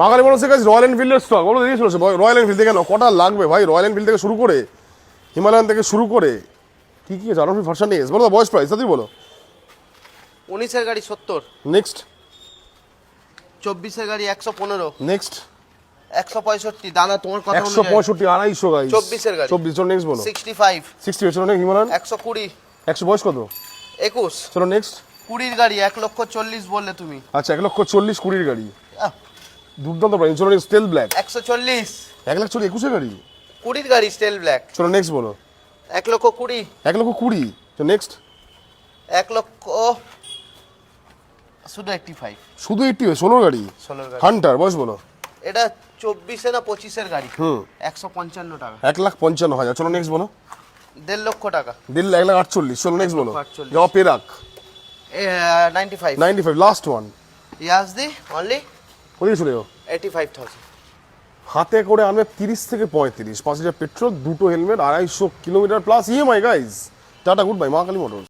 মাগালি মোটরসের কাছে royal এনফিল্ডের stock বলো দেখে চলেছে রয়্যাল এনফিল্ড থেকে কটা লাগবে ভাই রয়্যাল এনফিল্ড থেকে শুরু করে হিমালয়ান থেকে শুরু করে কি কি আছে আরো ভার্সন নিয়ে বলো বয়স প্রাইস তাই বলো 19 এর গাড়ি 70, নেক্সট 24 এর গাড়ি 115, নেক্সট 165 দাদা তোমার কথা 165 250 গাইস 24 এর গাড়ি 24 চলো নেক্সট বলো 65, 60 চলো নেক্সট হিমালয়ান 120, 100 বয়স কত 21, চলো নেক্সট 20 এর গাড়ি 1,40,000 বললে তুমি। আচ্ছা 1,40,000 20 গাড়ি দুর্দান্ত প্রাইস চলো নেক্সট স্টেল ব্ল্যাক 140, 1,40,000 21 গাড়ি 20 এর গাড়ি স্টেল ব্ল্যাক চলো নেক্সট বলো 1,20,000, 1,20,000 চলো নেক্সট 1,00,000 শুধু 85, শুধু 80 16 গাড়ি 16 গাড়ি হান্টার বয়স বলো এটা 24 না 25 এর গাড়ি 155 টাকা 1,55,000 চলো নেক্সট বলো 1.5 লক্ষ টাকা 1,48,000 চলো নেক্সট বলো 1,48,000 যাও Perak 95, 95 last one Yezdi only কোথায় চলে যাও 85,000। হাতে করে আনবে 30 থেকে 35 5 লিটার পেট্রোল দুটো helmet 250 kilometre plus EMI guys tata good bye মা কালী মোটরস।